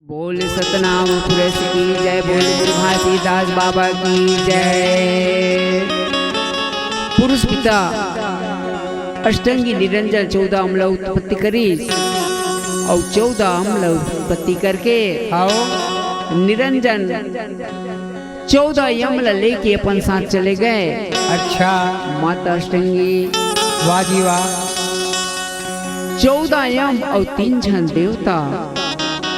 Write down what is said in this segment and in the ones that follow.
बोल सतनाम पुरुष की जय, बोल गुरु दास बाबा की जय। पुरुष पिता अष्टंगी निरंजन 14 अमला उत्पत्ति करी और 14 अमला उत्पत्ति करके निरंजन 14 यमला लेके अपन साथ चले गए। अच्छा माता अष्टंगी वाह जी वाह। 14 यम और 3 जन देवता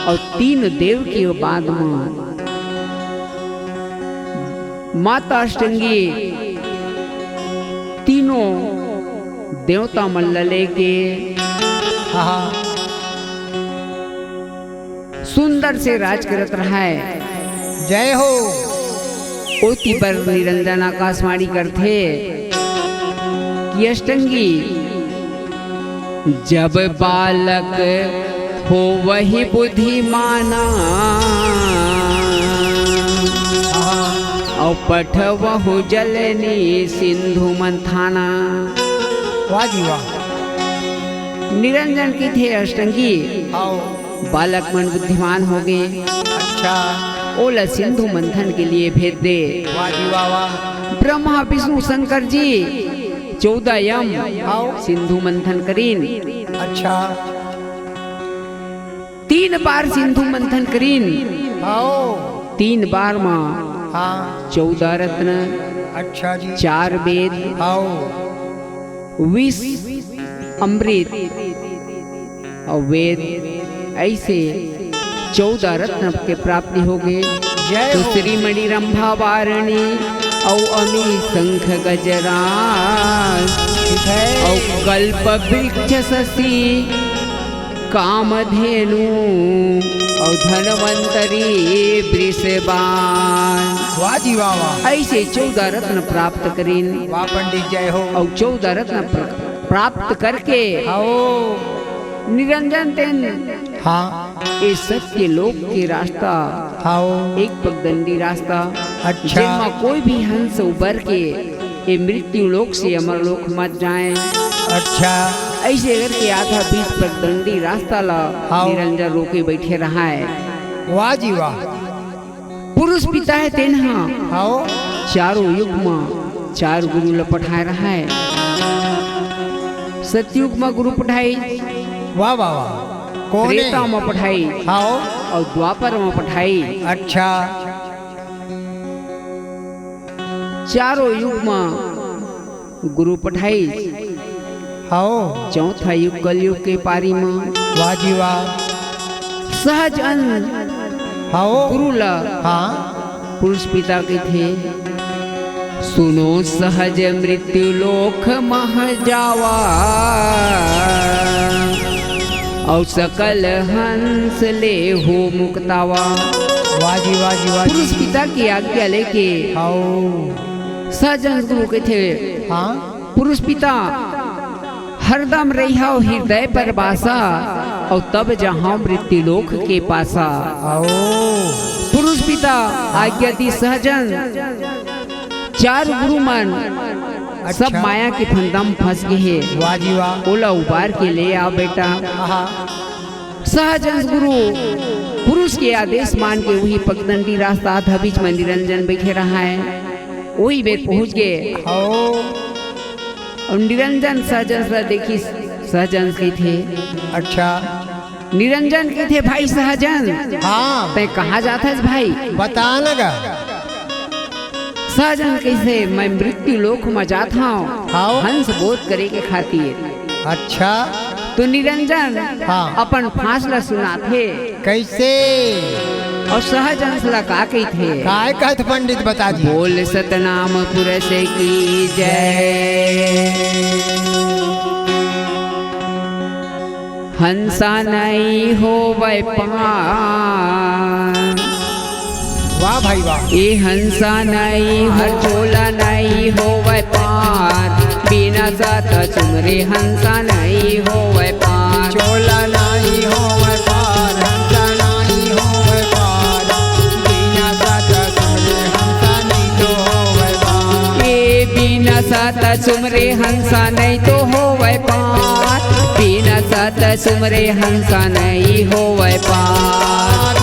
और 3 देव के बाद में माता अष्टंगी तीनों देवता मल्ल लेके सुंदर से राज करत रहा है। जय हो। ओती पर निरंजन आकाशवाणी करते कि अष्टंगी जब बालक हो वही बुद्धिमाना और पठवहु जलनी सिंधु मंथाना। वाह जी वाह। निरंजन की थे अष्टंगी आओ बालक मन बुद्धिमान हो गए। अच्छा ओला सिंधु मंथन के लिए भेज दे। वाह जी वाह वाह। ब्रह्मा विष्णु शंकर जी 14 यम सिंधु मंथन करीन। अच्छा 3 बार सिंधु मंथन करीन। आओ 3 बार माँ हाँ 14 रत्न अच्छा जी 4 वेद आओ 20 अमृत और वेद ऐसे 14 रत्न के प्राप्ति हो गए। जय तो हो। श्री मणि रंभा वारणी औ अमी शंख गजराज औ कल्प वृक्ष शशि कामधेनु और धनवंतरी वृषभान। वाह जी वाह वाह। ऐसे 14 रत्न प्राप्त करीन वाह पंडित जय हो। और 14 रत्न प्राप्त करके आओ निरंजन तेन हाँ ये सत्य लोक के रास्ता आओ एक पगडंडी रास्ता अच्छा जिनमें कोई भी हंस उबर के ये मृत्यु लोक से अमर लोक मत जाए। अच्छा ऐसे करके आधा 20 पगडंडी रास्ता ला हाँ। निरंजन रोके बैठे रहा है। वाह जी वाह। पुरुष पिता है तेनहा आओ चारों युग में 4 गुरु ला पठाए रहा है। सतयुग में गुरु पढ़ाई, वाह वाह वाह। कौन है? त्रेता में पढ़ाई आओ और द्वापर में पढ़ाई। अच्छा चारों युग में गुरु पढ़ाई। आओ चौथा युग कलयुग के पारी में वाह जी वाह। सहज अन्न आओ गुरु ला हाँ पुरुष पिता के थे। सुनो सहज मृत्यु लोक मह जावा और सकल हंस ले हो मुक्तावा। वाह जी वाह जी वाह पुरुष जी। पिता की आज्ञा लेके आओ सहजन गुरु के थे। हाँ पुरुष पिता हरदम रहा हृदय पर बासा और तब जहाँ मृत्यु लोक के पासा। आओ पुरुष पिता आज्ञा दी सहजन 4 गुरु मन सब अच्छा। माया के फंदा में फंस गए है। वाह जी वाह। ओला उबार के ले आओ बेटा। हाँ सहजन गुरु पुरुष के आदेश मान के वही पगडंडी रास्ता आधा बीच में निरंजन बैठे रहा है। वही बेर पहुंच गए आओ और निरंजन सहजन से देखी सहजन के थे। अच्छा निरंजन के थे भाई सहजन हाँ तय कहाँ जाता है भाई? बता लगा। सहजन कैसे मैं मृत्यु लोक में जाता हूँ आओ हंस बोध करे के खातिर। अच्छा तो निरंजन हाँ। अपन फासला सुनाथे कैसे और सहजन से का कही थे। काय कहत पंडित बता दी। बोल सतनाम पुरुष की जय। हंसा नहीं हो वै पार वाह भाई वाह। ये हंसा नहीं हर चोला नहीं हो वै पार बिना साथ चुमरे हंसा नहीं हो वै पार। चोला नहीं हो वै पार हंसा नहीं हो वै पार बिना साथ तुमरे हंसा नहीं तो हो वै पार। ये बिना साथ चुमरे हंसा नहीं तो हो वै पार बिना साथ चुमरे हंसा नहीं हो वै पार।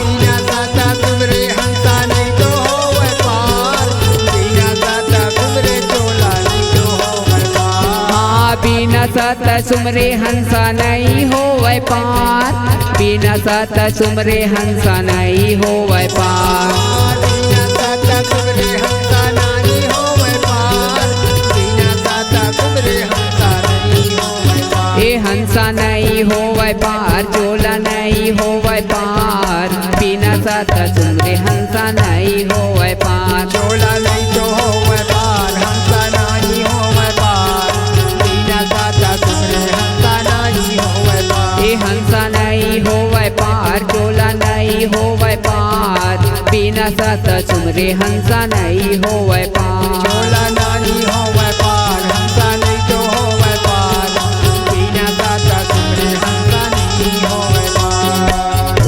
बिना सत सुमरे हंसा नहीं होवे पार, बिना सत सुमरे हंसा नहीं होवे पार। बिना सत सुमरे हंसा नहीं होवे पार, बिना सत सुमरे हंसा नहीं होवे पार। ए हंसा नहीं होवे पार, चोला नहीं होवे पार, बिना सत सुमरे हंसा नहीं होवे पार। चोला नहीं तो होवे पार, हंसा नहीं होवे पार, बिना सत सुमरे हंसा नहीं होवे पार। ए हंसा नहीं होवे पार, चोला नहीं होवे पार, बिना सत सुमरे हंसा नहीं होवे पार। चोला नहीं होवे पार, हंसा नहीं तो होवे पार, बिना सत सुमरे हंसा नहीं होवे पार।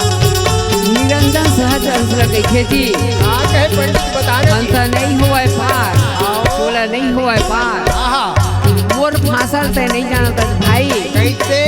निरंजन सहज हंस कहे जी, हाँ कहे पंडित बता रहे हंसा नहीं होवे पार, चोला नहीं होवे पार। आहा, मोर फांसल ते नहीं जानता भाई, कैसे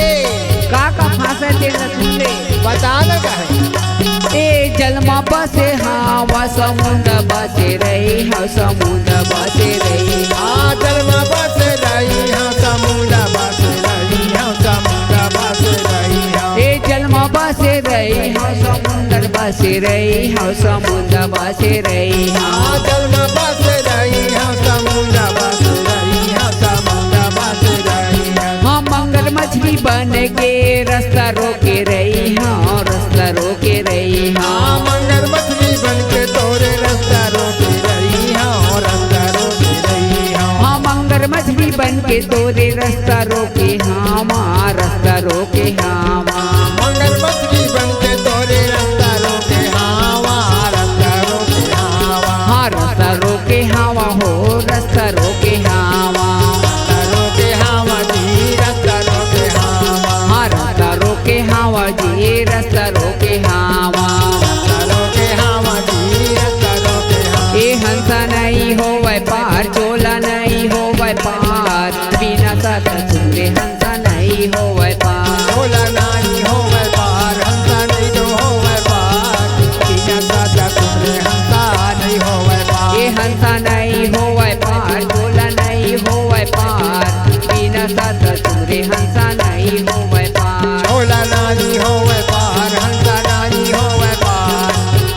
का फांसा ते न सुनले। बता न कहे। ए जलमा बसे हवा समुद्र बसे रही, हाँ समुद्र बसे रही। हाँ जलमा बस रही, हाँ समुद्र बस रही, हाँ समुद्र बस रही, हाँ। ए जलमा बसे रही, हाँ समुद्र बसे रही, हाँ समुद्र बसे रही। हाँ जलमा बस रही, हाँ समुद्र बस रही, हाँ समुद्र बस रही, हाँ। हाँ मंगर मछली बन के रास्ता रोके रही, हाँ रास्ता रोके रही। हाँ हाँ मंगर मछली बन के तोरे रास्ता रोके रही, हाँ रास्ता रोके रही, हाँ। हाँ मंगर मछली बन के तोरे रास्ता रोके, हाँ माँ रास्ता रोके, हाँ माँ। मंगर मछली बन के तोरे रास्ता रोके, हाँ वहाँ रास्ता रोके, हाँ वहाँ। हाँ रास्ता रोके हवा हो, रास्ता रोके हवा। रास्ता रोके हवा जी, रास्ता रोके हवा। हाँ रास्ता रोके हवा जी, रास्ता रोके हवा। रास्ता रोके हवा जी, रास्ता रोके हवा। ए हंसा नहीं होवे पार, चोला नहीं होवे पार, बिना सत सुमरे हंसा नहीं होवे पार। चोला नहीं होवे पार, हंसा नहीं तो होवे पार, बिना सत सुमरे हंसा नहीं होवे पार। ए हंसा नहीं होवे पार, चोला नहीं होवे पार, बिना सत सुमरे हंसा नहीं होवे पार। चोला नहीं होवे पार, हंसा नहीं होवे पार,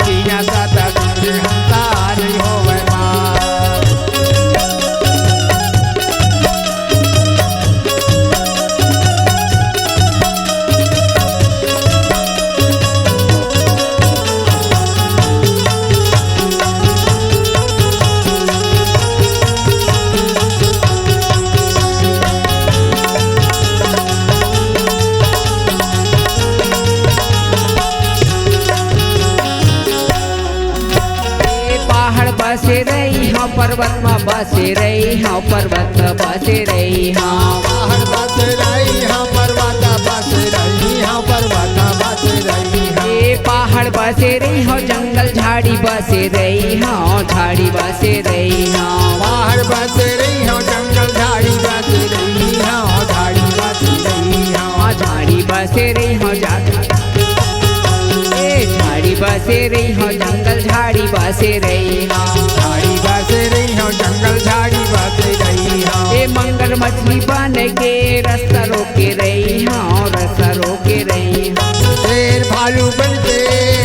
बिना सत सुमरे हंसा नहीं होवे पार। पहाड़ बसे रही, हाँ पर्वत में बसे रही, हाँ पर्वत में बसे रही। हाँ पहाड़ बस रही, हाँ पर्वत बस रही, हाँ पर्वत बस रही, हाँ। ए पहाड़ बसे रही, हाँ जंगल झाड़ी बसे रही, हाँ झाड़ी बसे रही। हाँ पहाड़ बस रही, हाँ जंगल झाड़ी बस रही, हाँ झाड़ी बस रही, हाँ। हाँ झाड़ी बसे रही, हाँ झाड़ी बसे रही, हाँ जंगल झाड़ी बसे रही। हाँ झाड़ी बस रही, हाँ जंगल झाड़ी बस रही, हाँ। ए मंगल मछली बन के रास्ता रोके रही, हाँ रास्ता रोके रही। शेर भालू बन के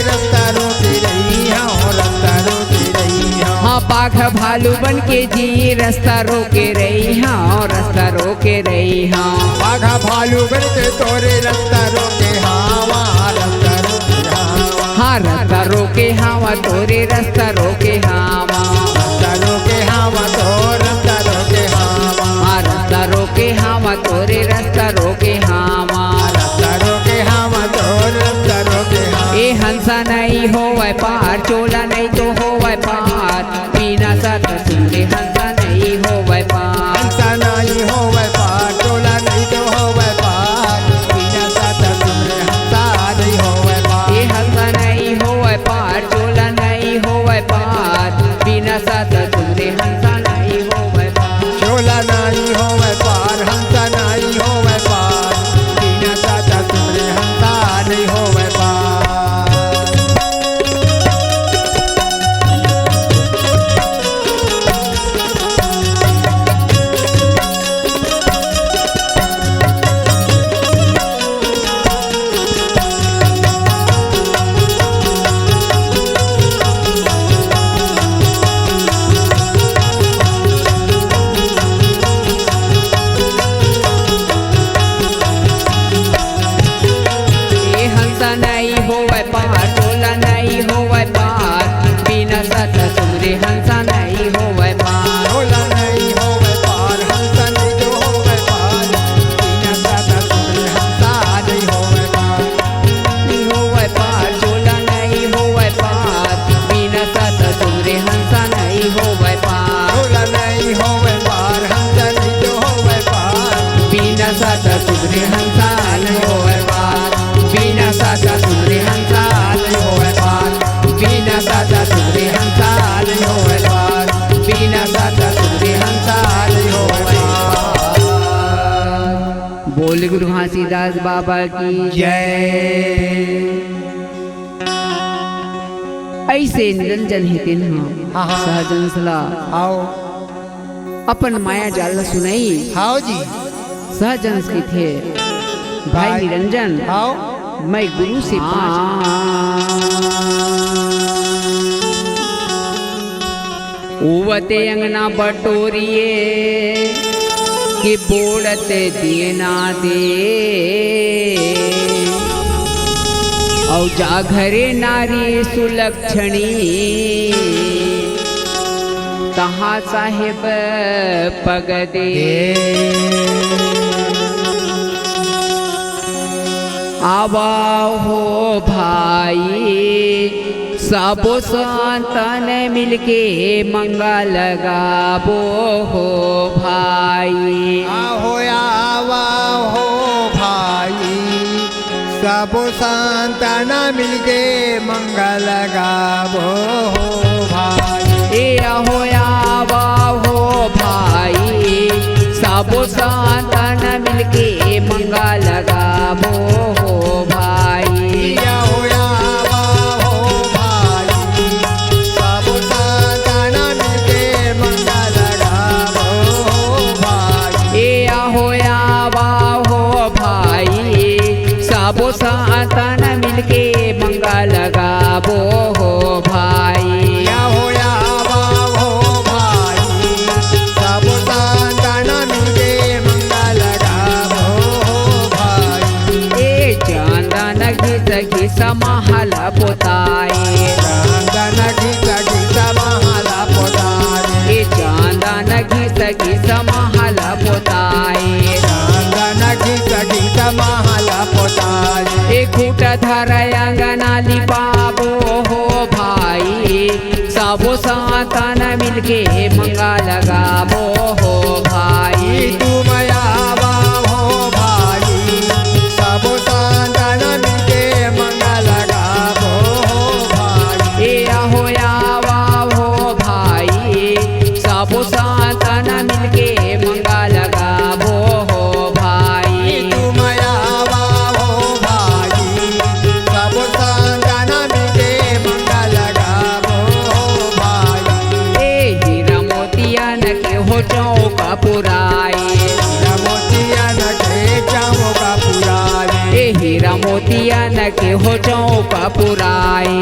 रास्ता रोके रही, हाँ रास्ता रोके रही, हाँ। हाँ बाघ भालू बन के जी रास्ता रोके रही, हाँ रास्ता रोके रही। हाँ बाघा भालू बन के तोरे रास्ता रोके, हाँ वहाँ रास्ता रोके, हाँ। हाँ रास्ता रोके हवा तोरे रास्ता रोके हवा। रास्ता रोके हवा तो रास्ता रोके हवा। हाँ रास्ता रोके हवा तोरे रास्ता रोके हवा। रास्ता रोके हवा तो रास्ता रोके हवा। ए हंसा नहीं होवे पार, चोला नहीं तो होवे पार, बिना सत सुमरे हंसा नहीं होवे पार। हंसा नहीं होवे पार, चोला नहीं तो होवे पार, बिना सत सुमरे हंसा नहीं होवे पार। ए हंसा नहीं होवे पार, चोला नहीं होवे पार, घासीदास बाबा की जय। ऐसे निरंजन हितिन हाँ, हाँ। सहजन सला आओ अपन माया जाल सुनाई आओ जी। सहजन की थे भाई निरंजन आओ मैं गुरु से उवते अंगना बटोरिए कि बोड़ते दिए ना दे औ जा घरे नारी सुलक्षणी तहा साहेब पग दे आवा हो भाई सबो संतन मिलके मंगल गाबो हो भाई। आहो आवा हो भाई सब संतान मिलके मंगल गावो हो भाई। ए आहो आवा हो भाई सबो संतन मिलके मंगल गाबो हो भाई। आहो आवा हो भाई सब संतान मिलके मंगल गावो हो भाई। ए आहो आवा हो भाई सबो संतन मिलके मंगल गाबो हो भाई। आहो आवा हो भाई सब संतान मिलके मंगल गावो हो भाई। ए चंदन घिस घिस महल पोताए चंदन घिस घिस महल पोताए। ए चंदन घिस घिस महल पोताए चंदन घिस घिस महल पोताए। ए खूट धर अंगना लिपाबो हो भाई सबो संतन मिलके मंगल गाबो हो भाई। तुम आवा हो भाई सब संतान मिलके मंगल गावो हो भाई। ए आहो आवा हो भाई सबो संतन मिलके मंगल गाबो हो भाई। तुम आवा हो भाई सब संतान मिलके मंगल गावो हो भाई। ए हीरा मोतियन के हो चौका पुराए मोतियन के चौका पुराए। ए हीरा मोतियन के हो चौका पुराए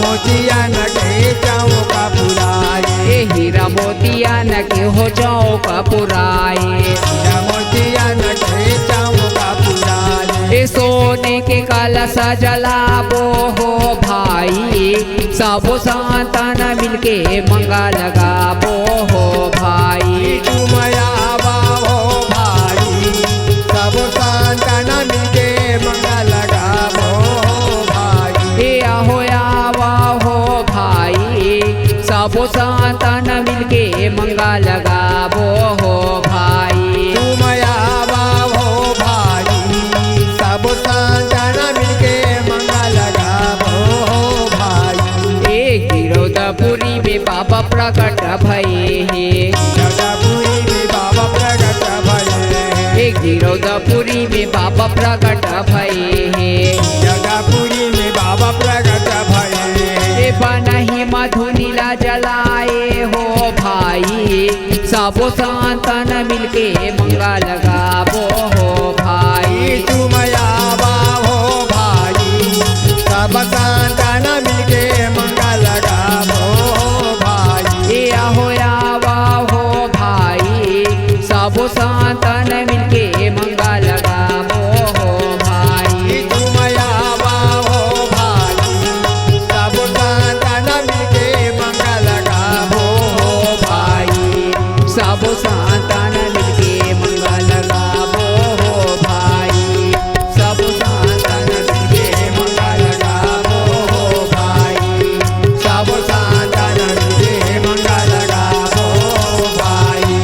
मोतियन के चौका पुराए। ए हीरा मोतियन के हो चौका पुराए मोतियन के चौका पुराए। ए सोने के कलश जलाबो हो भाई सबो संतन मिलके मंगल गाबो हो भाई। तुम आवा हो भाई सब संतान मिलके मंगल गावो हो भाई। ए आहो आवा हो भाई सबो संतन मिलके मंगल गाबो हो भाई। तुम आवा हो भाई सब संतान मिलके मंगल गावो हो भाई। ए गिरौदपुरी में बाबा प्रकट भये हे जगपुरी में बाबा प्रगट भये। ए गिरौदपुरी में बाबा प्रकट भये हे जगपुरी में बाबा प्रगट भये। ए बनहि मधुनीला जलाए हो भाई सबो संतन मिलके मंगल गाबो हो भाई। तुम आवा हो भाई सब संतान मिलके मंगल गावो हो भाई। ए आहो आवा हो भाई सबो संतन मिलके मंगल गाबो हो भाई। तुम आवा हो भाई सब संतान मिलके मंगल गावो हो भाई। सबो संतन मिलके मंगल गाबो हो भाई। सबो संतन मिलके मंगल गावो हो भाई। सब संतान मिलके मंगल गावो हो भाई।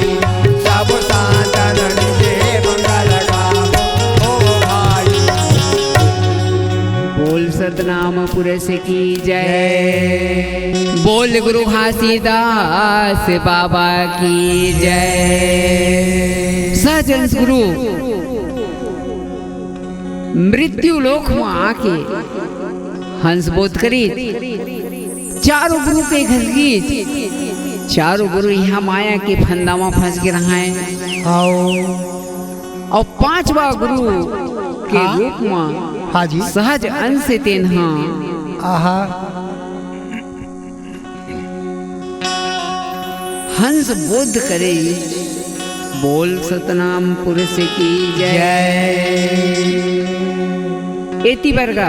सब संतान मिलके मंगल गावो हो भाई। बोल सतनाम पुरुष की जय। बोल गुरु घासीदास बाबा की जय। सहजन गुरु मृत्यु लोक में आके हंस बोध करी चारों गुरु के घर गीत चारों गुरु यहाँ माया के फंदा में फंस के रहा है और पांचवा गुरु के रूप में हाँ जी सहज अंश से तेन आहा हंस बोध करे बोल सतनाम पुरुष की जय। एती वर्गा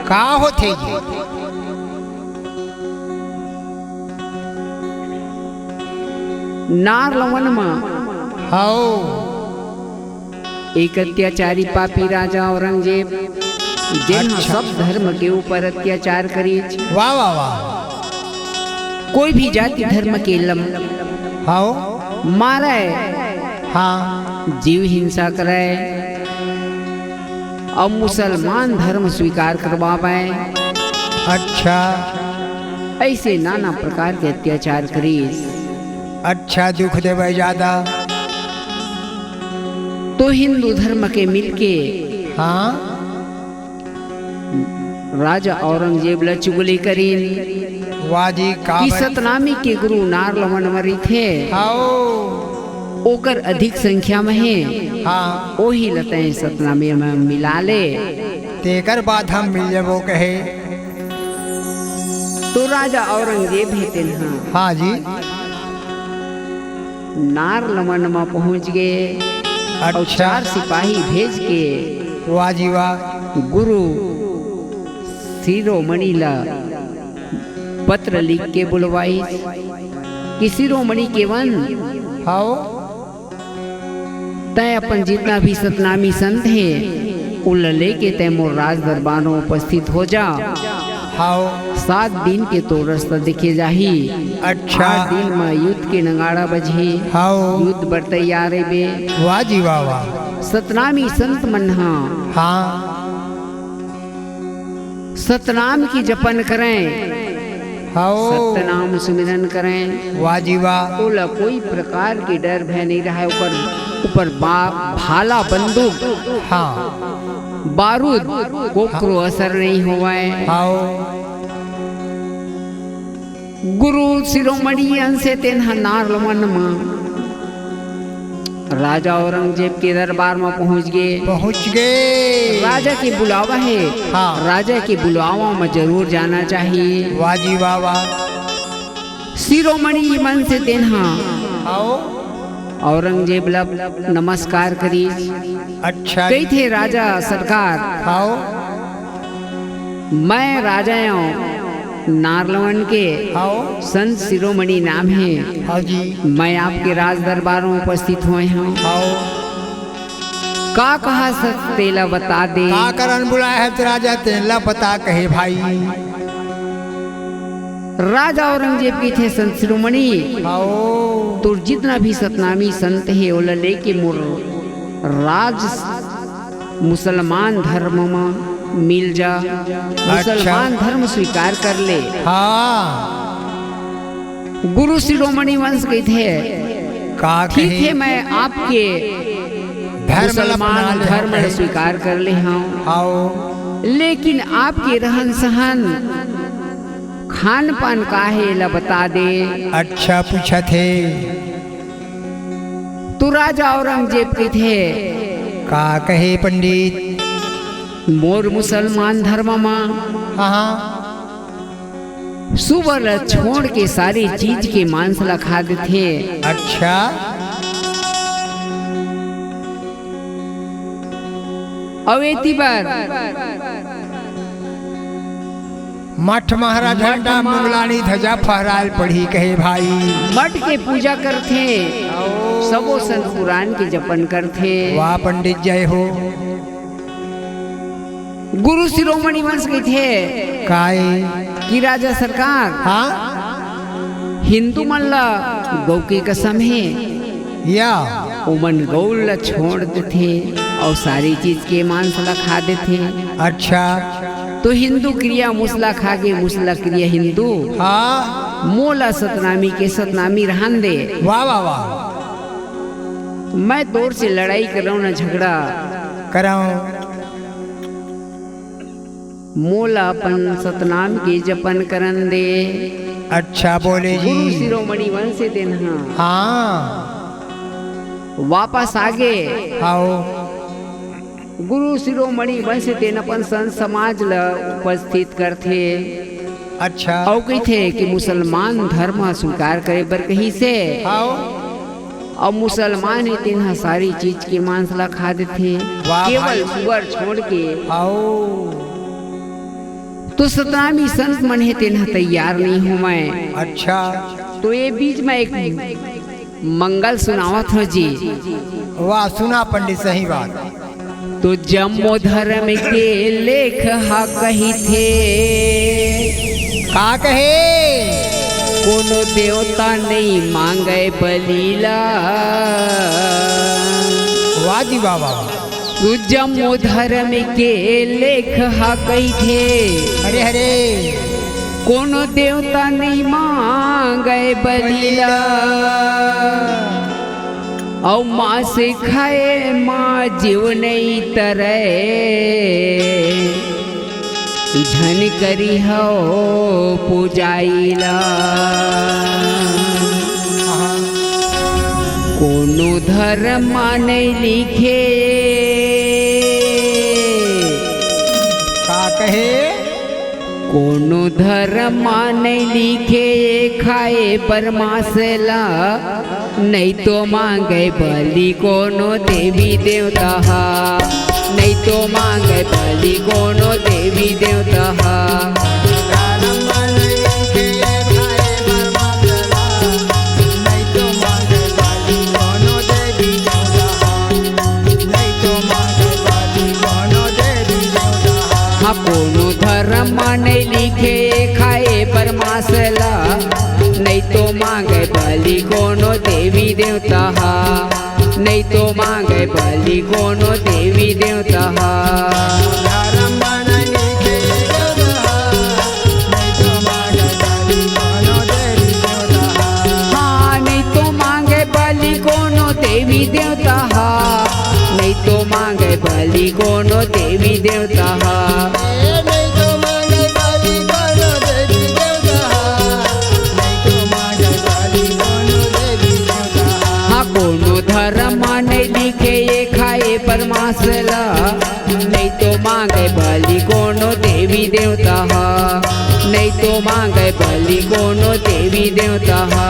का होते जी नार लवन में हाओ एक अत्याचारी पापी राजा औरंगजेब जिन सब धर्म के ऊपर अत्याचार करी वाह वाह वाह कोई भी जाति धर्म के लम हाओ मारे हाँ जीव हिंसा करे और मुसलमान धर्म स्वीकार करवावे अच्छा ऐसे नाना प्रकार के अत्याचार करी अच्छा दुख देवे ज्यादा तो हिंदू धर्म के मिलके हाँ राजा औरंगजेब ल चुगली करी वाजी का कि सतनामी के गुरु नार लमन मरी थे हाओ ओकर अधिक संख्या में है हाँ ओही लते सतनामी में मिला ले तेकर बाद हम मिल जबो कहे तो राजा औरंगजेब हेते हाँ जी नार लमन में पहुंच गए और अच्छा 4 सिपाही भेज के वाह जी वाह गुरु शिरोमणि ला पत्र लिख के बुलवाई कि शिरोमणि के वन हाओ तय अपन जितना भी सतनामी संत है उन लेके तय मोर राज दरबार में उपस्थित हो जा हाओ 7 दिन के तो रास्ता दिखे जाही अच्छा 8 दिन में युद्ध के नगाड़ा बजे हाओ युद्ध बर तैयार बे वाह जी वाह वाह सतनामी संत मन हाँ सतनाम की जपन करें हाओ सतनाम सुमिरन करें वाह जी वाह ओला कोई प्रकार की डर भय नहीं रहा है ऊपर भाला बंदूक हाँ बारूद कोकरो असर नहीं हुआ है हाओ गुरु शिरोमणि अंशे तेन्हा नार लमन में राजा औरंगजेब के दरबार में पहुंच गए राजा के बुलावा है हाँ राजा के बुलावा में जरूर जाना चाहिए वाह जी वाह वाह शिरोमणि मन से तेन्हा आओ औरंगजेब लब नमस्कार करी अच्छा कही थे राजा सरकार आओ मैं राजा नारलवन के आओ संत शिरोमणि नाम है हाँ जी मैं आपके राज दरबार में उपस्थित हुए हूँ आओ का कहा तेला बता दे का करन बुलाया है राजा तेला बता कहे भाई राजा औरंगजेब के थे संत शिरोमणि आओ तो जितना भी सतनामी संत है वो लेके मोर राज मुसलमान धर्म में मिल जा मुसलमान धर्म स्वीकार कर ले हाँ गुरु शिरोमणि वंश के थे का ठीक है मैं आपके मुसलमान धर्म स्वीकार कर ले हूँ आओ लेकिन आपके रहन सहन खान पान का है ला बता दे अच्छा पूछा थे तो राजा औरंगजेब के थे का कहे पंडित मोर मुसलमान धर्म में हाँ सुबह छोड़ के सारी चीज के मांस ला खाते थे अच्छा अवेती बार मठ महाराज झंडा मंगलानी ध्वजा फहराल पढ़ी कहे भाई मठ के पूजा करते सबो संत पुराण के जपन करते वाह पंडित जय हो गुरु शिरोमणि वंश के थे काय कि राजा सरकार हाँ हिंदू मन ला गौ की कसम है या उमन गौ ला छोड़ देते और सारी चीज के मांस ला खा देते अच्छा तो हिंदू क्रिया मुसला खा के मुसला क्रिया हिंदू हाँ मोला सतनामी के सतनामी रहन दे वाह वाह वाह मैं तोर से लड़ाई कर रहा हूँ ना झगड़ा कराओ मोला अपन सतनाम के जपन करन दे। अच्छा बोले जी। गुरु शिरोमणि वंश से तेनहा हाँ वापस आगे आओ। गुरु शिरोमणि वंश से तेन अपन संत समाज ल उपस्थित करथे। अच्छा और कही कि मुसलमान धर्म स्वीकार करे बर कही से आओ। और मुसलमान ही तेन सारी चीज के मांस ला खा देथे, वाह केवल भाई। सुअर छोड़ के। आओ। तो सतनामी संत मन है तेन तैयार नहीं हूँ मैं। अच्छा तो ये बीच में एक मंगल सुनावत हो जी। वाह सुना पंडित सही बात। तो जम्मो धर्म के लेख हा कही थे, का कहे कोनो देवता नहीं मांगे बलीला। वाह जी वाह वाह। तू जम्मो धर्म के लेख हा कही थे, अरे अरे कोनो देवता नहीं मांगे बलीला। और माँ से खाए माँ जीव नहीं तरे, झन करी हो पूजाइला। कोनो धर्म नहीं लिखे, का कहे कोनो धर्म नहीं लिखे खाए परमासला। नहीं तो मांगे बलि कोनो देवी देवता हा, नहीं तो मांगे बलि कोनो देवी देवता हा। हाँ कोनो धर्म नहीं लिखे खाए परमासला। नहीं तो मांगे बलि कोनो देवी देवता हा, नहीं तो मांगे बलि कोनो देवी देवता हा। हाँ नहीं तो मांगे बलि कोनो देवी देवता हा, नहीं तो मांगे बलि कोनो देवी देवता हा। कोनो धर्म नहीं लिखे ये खाए परमासला। नहीं तो मांगे बलि कोनो देवी देवता हा, नहीं तो मांगे बलि कोनो देवी देवता हा।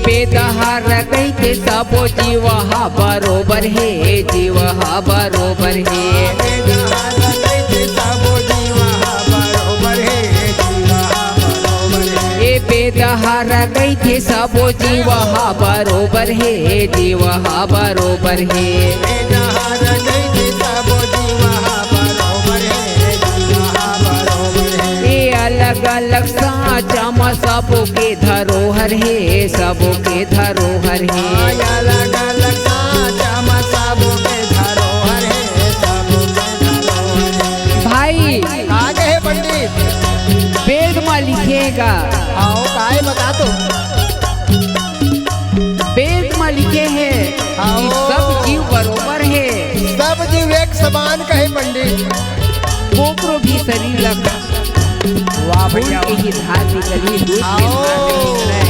बेदहार कहते सबो जीव हा बरोबर है, जीव हा बरोबर है। ए बेदहार कहते सबो जीव हा बरोबर है, जीव हा बरोबर है। अलग अलग साचा में सबो के धरोहर है, सबो के धरोहर है। अलग अलग साचा में सबो के धरोहर है, सबो के धरोहर है। भाई आगे है पंडित वेद में लिखेगा। आओ काय बता तो। वेद में लिखे है कि सब जीव बरोबर है, सब जीव एक समान कहे पंडित। कोकरो भी शरीर लगा वाह भैया के ही धार निकली, दूध के धार निकले,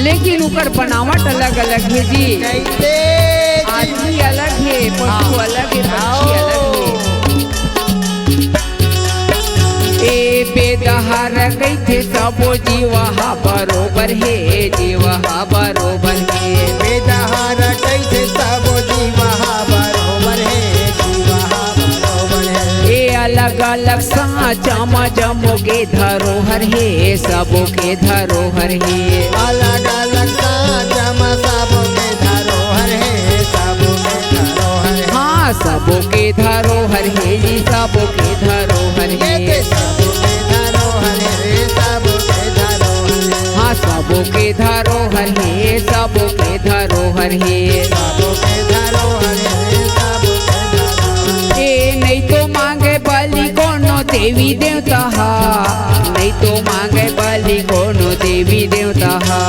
लेकिन ऊपर बनावट अलग अलग है जी। आदमी अलग है, पशु अलग है, पक्षी अलग है। ए बेदहार कैथे सबो जीव हा बरोबर हे जीव हा बरोबर हे बेदहार कैसे सब जीव हा बरोबर है जीव हा बरोबर है ए अलग अलग साचा मजमो के धरोहर हे सबो के धरोहर हे अलग अलग साजम सब के धरोहर है सब के धरोहर है हाँ सबो के धरोहर हे जी सबो के धरोहर ये हे सब के धरोहर है सब के धरोहर है हाँ सबो के धरोहर हे सबो के धरोहर हे सब के धरोहर है सब के धरोहर ए नहीं तो मांगे बलि कोनो देवी देवता हा नहीं तो मांगे बलि कोनो देवी देवता हा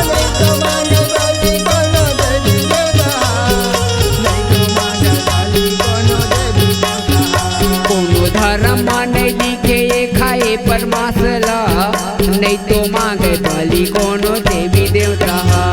नहीं तो मांगे बलि कोनो देवी देवता नहीं तो मांगे बलि कोनो देवी देवता कोनो धर्म माने लिखे ये खाए परमासला नहीं तो मांगे बलि कोनो देवी देवता हा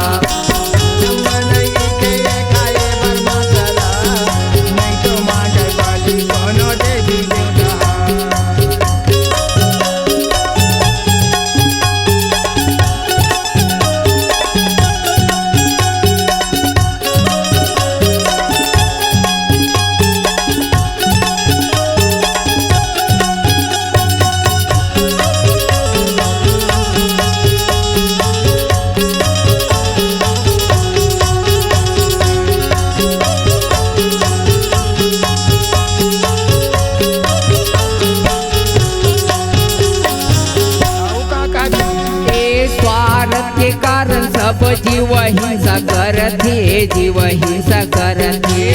ए स्वार्थ के कारण सब जीव हिंसा करथे जीव हिंसा करथे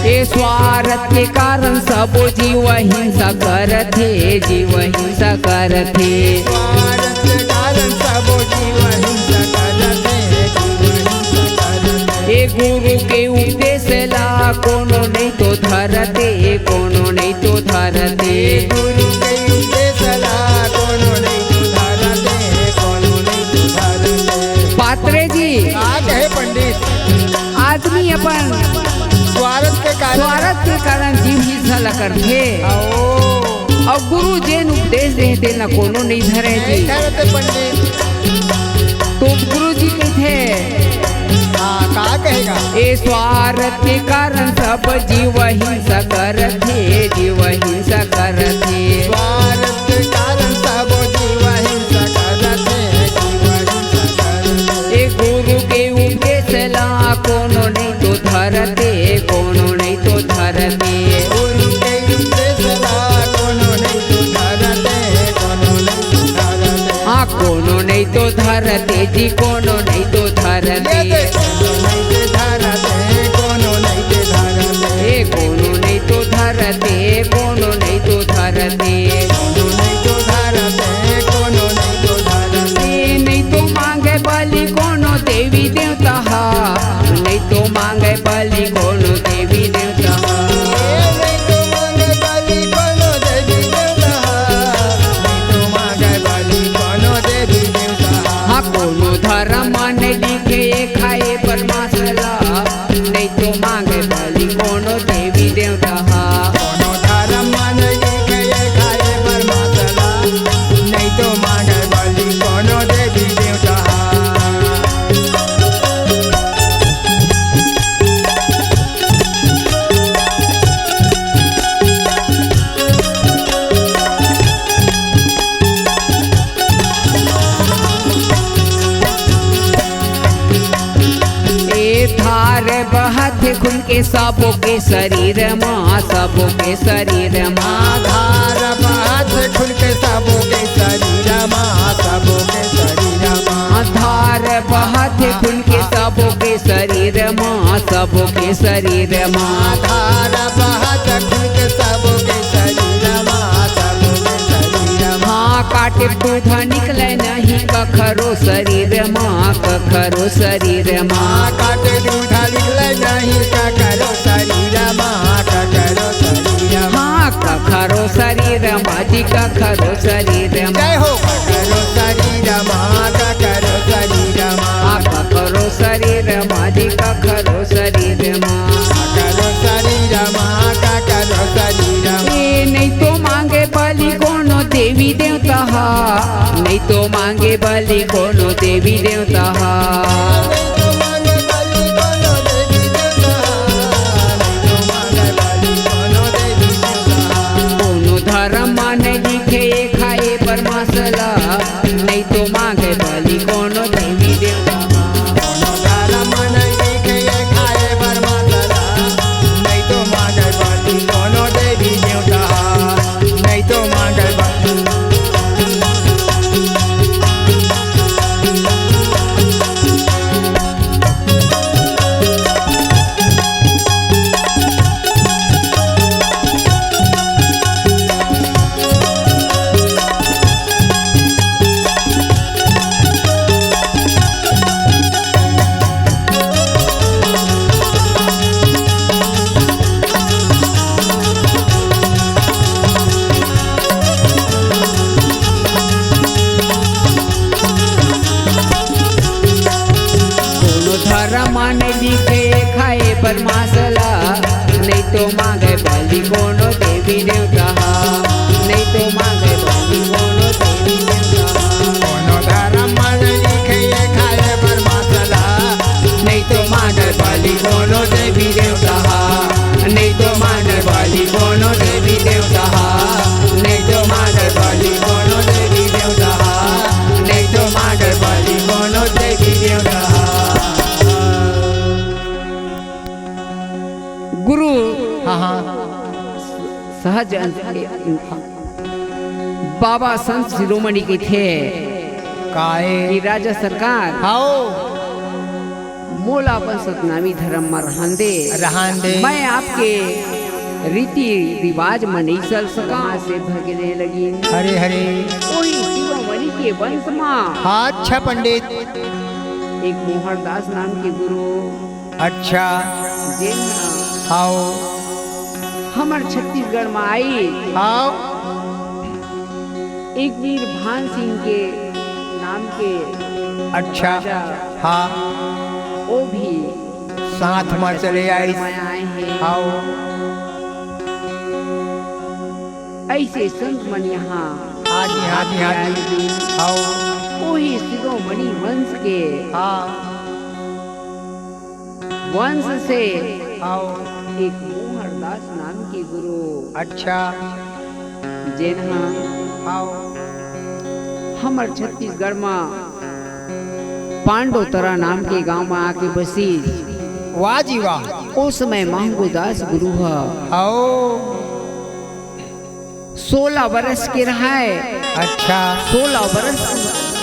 ए स्वार्थ के कारण सब जीव हिंसा करथे जीव हिंसा करथे ए गुरु के उपदेश ला कोनो नहीं तो धरते कोनो नहीं तो धरते पात्रे जी पंडित आदमी अपन स्वार्थ के कारण स्वार्थ के कारण जीव हिंसा ला करथे और गुरु जेन उपदेश देते न कोनो नहीं धरे जी पंडित तो गुरु जी कहते का कहेगा ए स्वार्थ के कारण सब जीव हिंसा करथे जीव हिंसा करथे स्वार्थ के कारण सब जीव हिंसा करते जीव हिंसा करते ए गुरु के उपदेश ला कोनो नहीं तो धरते कोनो नहीं तो धरते गुरु के उपदेश ला कोनो नहीं तो धरते कोनो नहीं तो धरते हाँ कोनो नहीं तो धरते जी कोनो नहीं तो धरते कोनो नहीं तो धरते कोनो नहीं तो धरते ए कोनो नहीं तो धरते कोनो नहीं तो धरते कोनो नहीं तो धरते कोनो नहीं तो धरते ए नहीं तो मांगे बलि कोनो देवी देवता हा नहीं तो मांगे बलि कोनो देवी देवता हा नहीं तो मांगे बलि कोनो देवी देवता नहीं तो मांगे बलि कोनो देवी देवता हाँ कोनो धर्म माने लिखे ये खाए परमासला नहीं तो मांगे बलि कोनो देवी देवता हा कोनो धर्म मान लिखे खाए परमात्मा नहीं तो मांगे बलि कोनो देवी देवता ए धार बहत खुल के सबो के शरीर माँ सबो के शरीर माँ आधार बात खुल के सबों के शरीर माँ सबों के शरीर माँ धार बहत खुल के सबो के शरीर माँ सबो के शरीर माँ आधार बात खुल के सबों के शरीर माँ सबों के शरीर माँ हाँ काटे दूध निकले नहीं कखरो शरीर माँ कखरो शरीर माँ काटे दूधा निकले नहीं का करो शरीर माँ का करो शरीर माँ हाँ कखरो शरीर माँ जी कखरो शरीर माँ जय हो का करो शरीर माँ का करो शरीर माँ कखरो शरीर माँ जी कखरो शरीर माँ करो शरीर देवी देवता हा, नहीं तो मांगे बलि कोनो देवी देवता हा। कोनो धर्म माने लिखे खाए पर मसला, नहीं तो मांगे बलि कोनो देवी देवता हा। माने लिखे खाए पर मसला, नहीं तो मांगे बलि कोनो देवी देवता हा, नहीं तो मांगे बलि कोनो देवी देवता हा। कोनो धर्म माने लिखे खाए पर मसला, नहीं तो मांगे बलि कोनो देवी देवता हा, नहीं तो मांगे बलि कोनो देवी देवता हा, नहीं तो मांगे बलि कोनो देवी देवता हा, नहीं तो मांगे बलि कोनो देवी देवता हा। गुरु हाँ सहज बाबा संत शिरोमणि के थे काए कि राजा सरकार हाओ मोला अपन सतनामी धर्म में रहन दे, मैं आपके रीति रिवाज में नहीं चल सका से भगने लगी। हरे हरे कोई शिरोमणि के वंश में अच्छा पंडित एक मोहरदास नाम के गुरु अच्छा जिन आओ हमर छत्तीसगढ़ में आई। आओ एक वीर भान सिंह के नाम के अच्छा राजा हाँ वो भी साथ में चले आई में आए हैं। आओ ऐसे संत मन यहाँ हाँ जी हाँ जी हाँ जी आओ वही शिरोमणि वंश के हाँ वंश से आओ एक मोहरदास नाम के गुरु अच्छा जिन्हा आओ हमर छत्तीसगढ़ में पांडोतरा नाम के गांव में आके बसी। वाह जी वाह उस समय महंगोदास गुरु है आओ 16 वर्ष के रहा है। अच्छा 16 वर्ष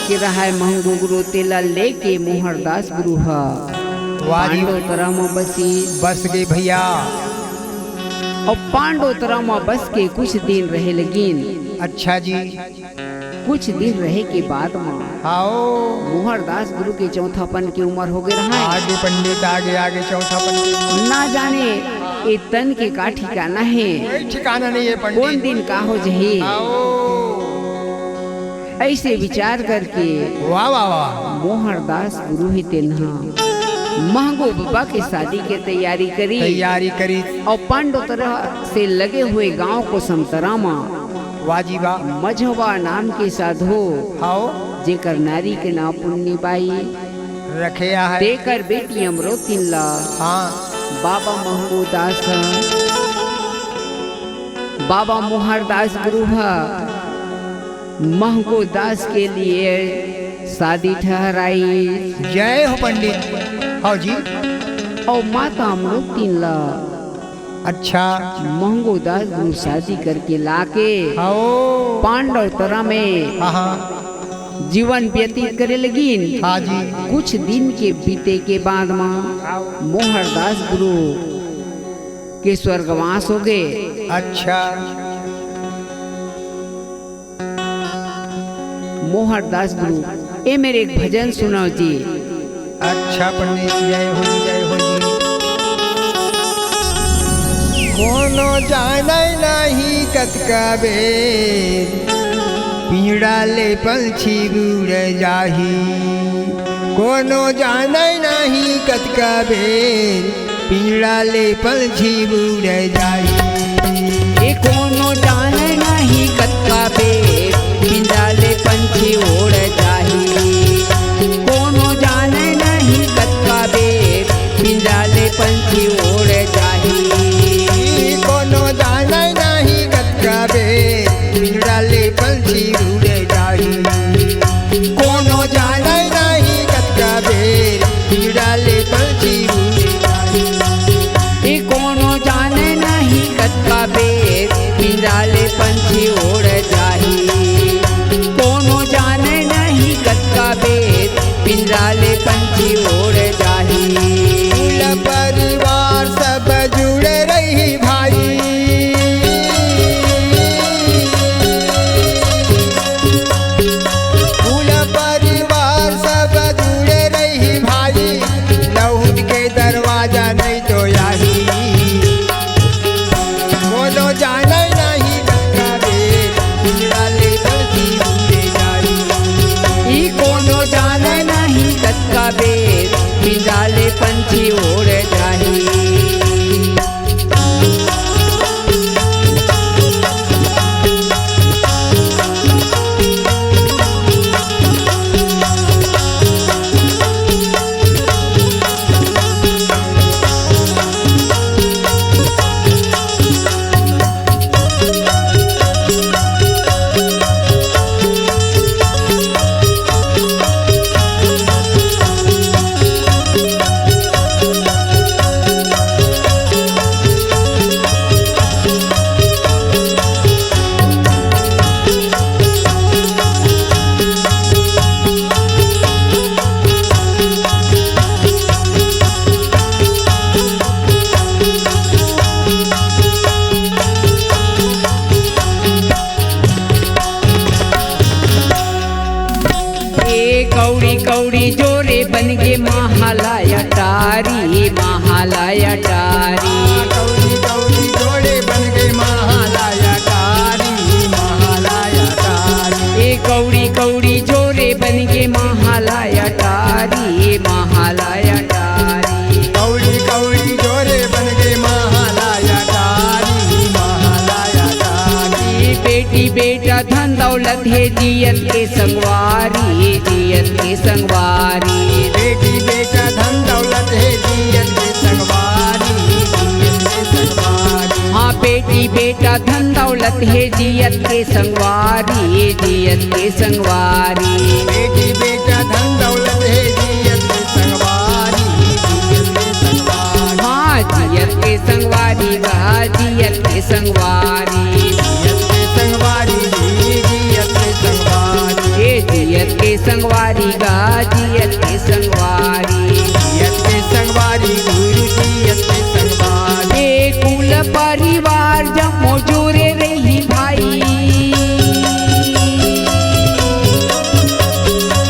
के रहा है महंगो गुरु तेला लेके मोहरदास गुरु है पांडोतरा में बसी बस गई भैया। और पांडोतरा में बस के कुछ दिन रहे लगिन। अच्छा जी कुछ दिन रहे के बाद में आओ मोहरदास गुरु के चौथापन की उम्र हो गई रहा है। आगे पंडित आगे आगे चौथा पंडित ना जाने ये तन के का ठिकाना है, कोई ठिकाना नहीं है कौन पंडित। दिन का हो जही। आओ ऐसे विचार करके वाह वाह वाह मोहरदास गुरु ही तेन्हा महंगो बाबा की शादी की तैयारी करी और पांडोतरा से लगे हुए गांव को समतरामा वाजी वाह मझवा नाम के साधु आओ जेकर नारी के नाम पुन्नी बाई रखे है देकर बेटी अमरोतिन ला हाँ बाबा महंगोदास बाबा मोहरदास गुरु महंगोदास के लिए शादी ठहराई। जय हो पंडित। हाँ जी और माता अमरोतिन ला अच्छा महंगोदास गुरु शादी करके लाके आओ पांडवतरा में हाँ जीवन व्यतीत करे लगिन। हाँ जी कुछ दिन के बीते के बाद में मोहरदास गुरु के स्वर्गवास हो गए। अच्छा मोहरदास गुरु ए मेरे एक भजन सुनाओ जी। अच्छा पंडित जय हो जी। कोनो जाने नहीं कतका बेर पीड़ा ले पंछी उड़ जाही। कोनो जाने नहीं कतका बेर पीड़ा ले पंछी उड़ जाही। कोनो जाने नहीं कतका बेर पंछी उड़ जाही। कौड़ी कौड़ी जोरे बन गे महालय अटारी, महालय अटारी। कौड़ी कौड़ी जोड़े बन गए महालय अटारी, महालय अटारी। ए कौड़ी कौड़ी जोरे बन गे महालय अटारी, महालय अटारी। कौड़ी कौड़ी जोड़े बन गए महालय अटारी, महालय अटारी। बेटी बेटा धन दौलत है जियत के संगवारी, जियत के संगवारी। बेटी बेटा धन दौलत है जियत के संगवारी, जियत के संगवारी। हाँ बेटी बेटा धन दौलत है जियत के संगवारी, जियत के संगवारी। बेटी बेटा धन दौलत है जियत के संगवारी, जियत के संगवारी। हाँ जियत के संगवारी गा, जियत के संगवारी। जियत के संगवारी, जियत के संगवारी। ए जियत के संगवारी गा, जियत के संगवारी। जियत के संगवारी, गुरु जियत के संगवारी। ए कुल परिवार जमो जोरे रही भाई,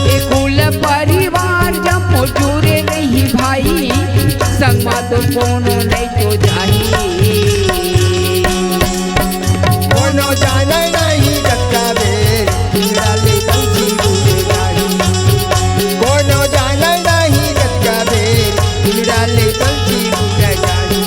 ए कुल परिवार जमो जोरे रही भाई। संगमा तो कोनो नहीं तो जाही, कोनो जाने नहीं गत्ता बेर, डाले पंछी उड़ जाही। कोनो जाने नहीं गत्ता बेर, डाले पंछी उड़ जाही।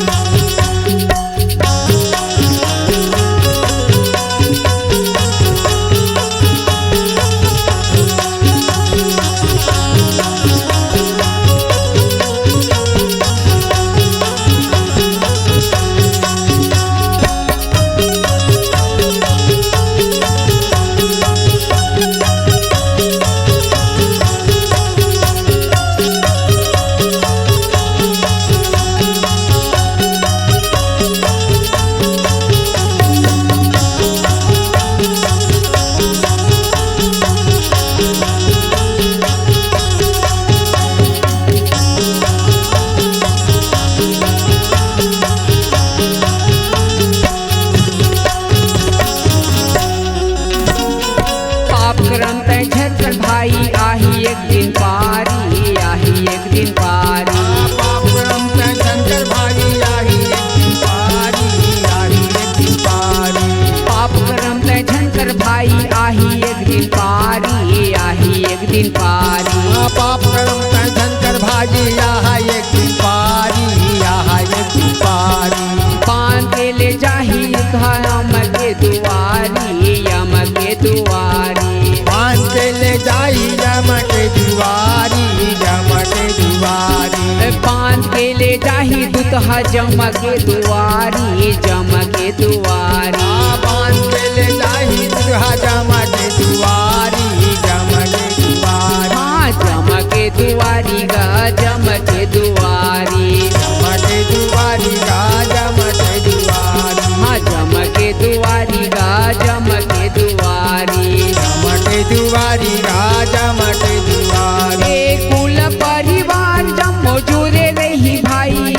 भाई आही एक दिन पारी, आही एक दिन पारी। पाप करम तै शंकर भाई, आही एक दिन पारी, आही एक दिन पारी। पाप करम तै शंकर भाई आही एक दिन पारी, आही एक दिन पारी। पाप करम तै शंकर भाई, आही एक दिन पारी, आही एक दिन पारी। पान के ले जाही यम के दुआरी, यम के दुआरी। पान के ले जाही यम के दुआरी, यम के दुआरी। पान के ले जाही दुतहा जम के दुआरी, जम के दुआरी। पान के ले जाही दुतहा जम के दुआरी, जम के दुआरी। हाँ जम के दुआरी गा, जम के दुआरी। जम के दुआरी गा, जम के दुआरी। हाँ जम के दुआरी गा, जम के दुआरी। जम के दुआरी गा, जम के दुआरी। ए कुल परिवार जमो जुरे रही भाई,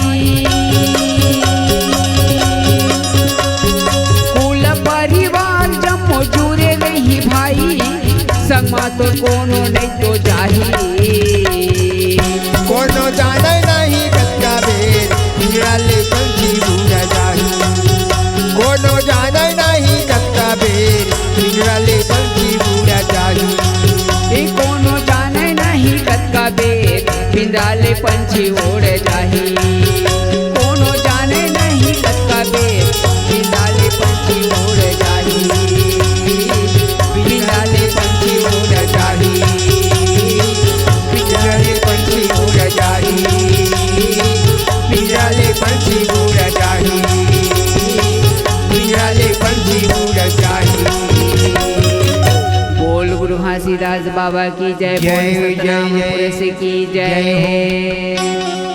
कुल परिवार जमो जुरे रही भाई। संगमा तो कोनो नहीं तो जाही, कोनो जाने नहीं कत्ता बेर, पिंजराले पंछी उड़ जाही। कोनो जाने नहीं कत्ता बेर, पिंजराले पंछी उड़ जाही। ए कोनो जाने नहीं कत का बेर, पिंजराले पंछी उड़ जाही। घासीदास बाबा की जय, जय, बोल जय, सतनाम जय, पुरुष की जय जय।